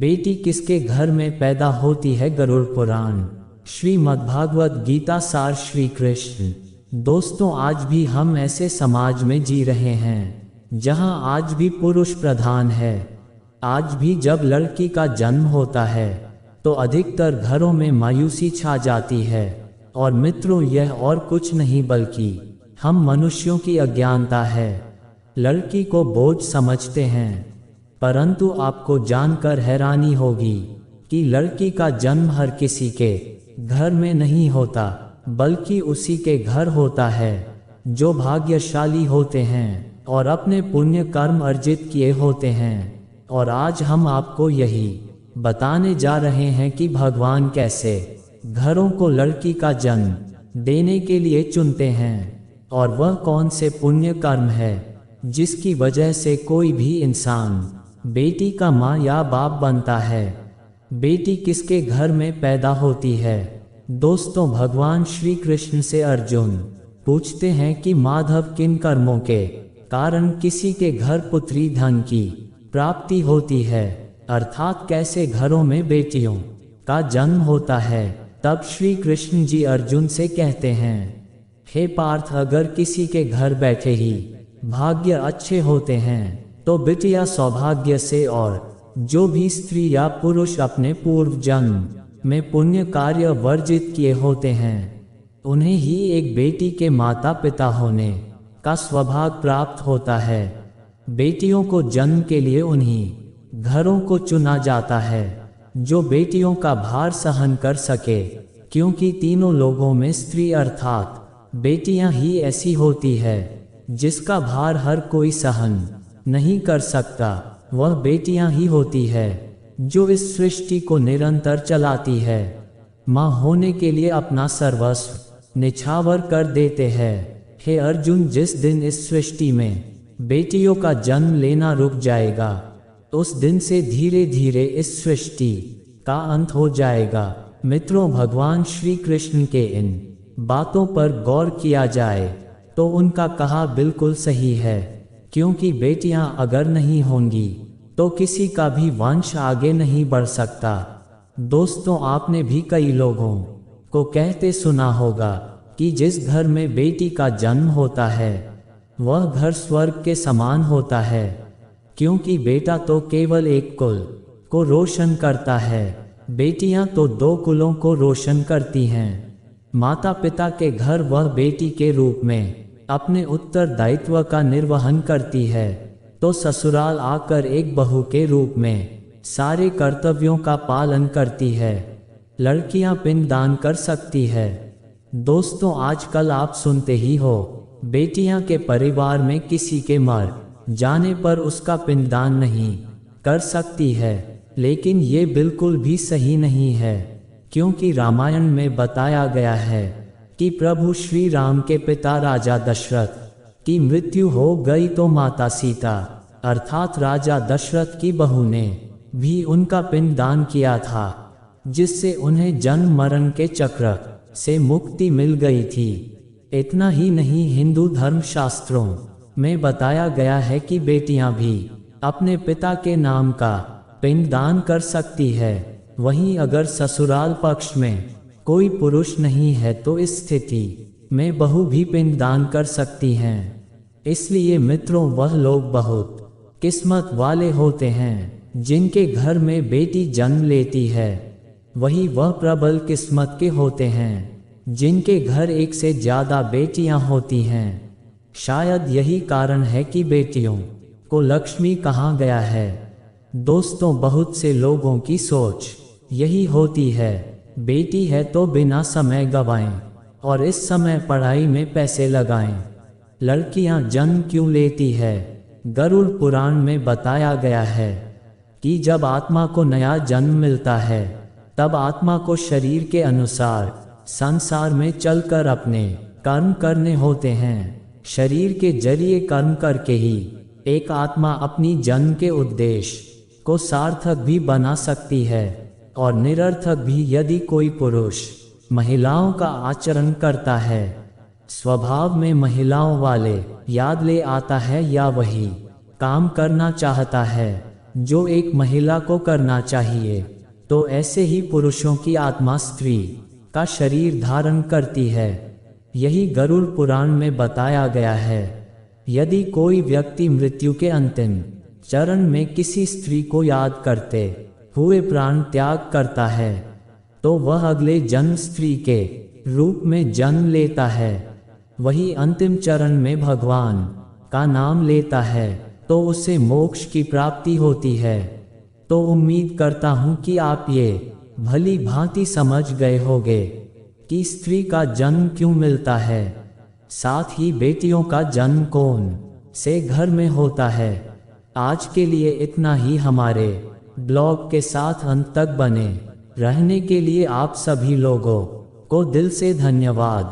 बेटी किसके घर में पैदा होती है। गरुड़ पुराण श्रीमद्भागवत गीता सार श्री कृष्ण। दोस्तों, आज भी हम ऐसे समाज में जी रहे हैं जहां आज भी पुरुष प्रधान है। आज भी जब लड़की का जन्म होता है तो अधिकतर घरों में मायूसी छा जाती है। और मित्रों, यह और कुछ नहीं बल्कि हम मनुष्यों की अज्ञानता है। लड़की को बोझ समझते हैं, परंतु आपको जानकर हैरानी होगी कि लड़की का जन्म हर किसी के घर में नहीं होता, बल्कि उसी के घर होता है जो भाग्यशाली होते हैं और अपने पुण्य कर्म अर्जित किए होते हैं। और आज हम आपको यही बताने जा रहे हैं कि भगवान कैसे घरों को लड़की का जन्म देने के लिए चुनते हैं, और वह कौन से पुण्य कर्म है जिसकी वजह से कोई भी इंसान बेटी का माँ या बाप बनता है। बेटी किसके घर में पैदा होती है। दोस्तों, भगवान श्री कृष्ण से अर्जुन पूछते हैं कि माधव, किन कर्मों के कारण किसी के घर पुत्री धन की प्राप्ति होती है, अर्थात कैसे घरों में बेटियों का जन्म होता है। तब श्री कृष्ण जी अर्जुन से कहते हैं, हे पार्थ, अगर किसी के घर बैठे ही भाग्य अच्छे होते हैं तो बिटिया सौभाग्य से, और जो भी स्त्री या पुरुष अपने पूर्व जन्म में पुण्य कार्य वर्जित किए होते हैं उन्हें ही एक बेटी के माता पिता होने का सौभाग्य प्राप्त होता है। बेटियों को जन्म के लिए उन्हीं घरों को चुना जाता है जो बेटियों का भार सहन कर सके, क्योंकि तीनों लोगों में स्त्री अर्थात बेटियां ही ऐसी होती है जिसका भार हर कोई सहन नहीं कर सकता। वह बेटियां ही होती है जो इस सृष्टि को निरंतर चलाती है। माँ होने के लिए अपना सर्वस्व निछावर कर देते हैं। हे अर्जुन, जिस दिन इस सृष्टि में बेटियों का जन्म लेना रुक जाएगा उस दिन से धीरे धीरे इस सृष्टि का अंत हो जाएगा। मित्रों, भगवान श्री कृष्ण के इन बातों पर गौर किया जाए तो उनका कहा बिल्कुल सही है, क्योंकि बेटियां अगर नहीं होंगी तो किसी का भी वंश आगे नहीं बढ़ सकता। दोस्तों, आपने भी कई लोगों को कहते सुना होगा कि जिस घर में बेटी का जन्म होता है वह घर स्वर्ग के समान होता है, क्योंकि बेटा तो केवल एक कुल को रोशन करता है, बेटियां तो दो कुलों को रोशन करती हैं। माता पिता के घर वह बेटी के रूप में अपने उत्तरदायित्व का निर्वहन करती है, तो ससुराल आकर एक बहू के रूप में सारे कर्तव्यों का पालन करती है। लड़कियां पिंडदान कर सकती है। दोस्तों, आजकल आप सुनते ही हो, बेटियां के परिवार में किसी के मर जाने पर उसका पिंडदान नहीं कर सकती है, लेकिन ये बिल्कुल भी सही नहीं है, क्योंकि रामायण में बताया गया है कि प्रभु श्री राम के पिता राजा दशरथ की मृत्यु हो गई तो माता सीता अर्थात राजा दशरथ की बहू ने भी उनका पिंडदान किया था, जिससे उन्हें जन्म मरण के चक्र से मुक्ति मिल गई थी। इतना ही नहीं, हिंदू धर्मशास्त्रों में बताया गया है कि बेटियां भी अपने पिता के नाम का पिंडदान कर सकती है। वहीं अगर ससुराल पक्ष में कोई पुरुष नहीं है तो इस स्थिति में बहू भी पिंडदान कर सकती हैं। इसलिए मित्रों, वह लोग बहुत किस्मत वाले होते हैं जिनके घर में बेटी जन्म लेती है। वही वह प्रबल किस्मत के होते हैं जिनके घर एक से ज़्यादा बेटियां होती हैं। शायद यही कारण है कि बेटियों को लक्ष्मी कहा गया है। दोस्तों, बहुत से लोगों की सोच यही होती है, बेटी है तो बिना समय गवाएं और इस समय पढ़ाई में पैसे लगाएं। लड़कियां जन्म क्यों लेती है। गरुड़ पुराण में बताया गया है कि जब आत्मा को नया जन्म मिलता है तब आत्मा को शरीर के अनुसार संसार में चलकर अपने कर्म करने होते हैं। शरीर के जरिए कर्म करके ही एक आत्मा अपनी जन्म के उद्देश्य को सार्थक भी बना सकती है और निरर्थक भी, यदि कोई पुरुष महिलाओं का आचरण करता है, स्वभाव में महिलाओं वाले याद ले आता है या वही काम करना चाहता है, जो एक महिला को करना चाहिए, तो ऐसे ही पुरुषों की आत्मा स्त्री का शरीर धारण करती है। यही गरुड़ पुराण में बताया गया है। यदि कोई व्यक्ति मृत्यु के अंतिम चरण में किसी स्त्री को याद करते हुए प्राण त्याग करता है, तो वह अगले जन्म स्त्री के रूप में जन्म लेता है। वही अंतिम चरण में भगवान का नाम लेता है, तो उसे मोक्ष की प्राप्ति होती है। तो उम्मीद करता हूँ कि आप ये भली भांति समझ गए होंगे कि स्त्री का जन्म क्यों मिलता है, साथ ही बेटियों का जन्म कौन से घर में होता है। आज के लिए इतना ही। हमारे ब्लॉग के साथ अंत तक बने रहने के लिए आप सभी लोगों को दिल से धन्यवाद।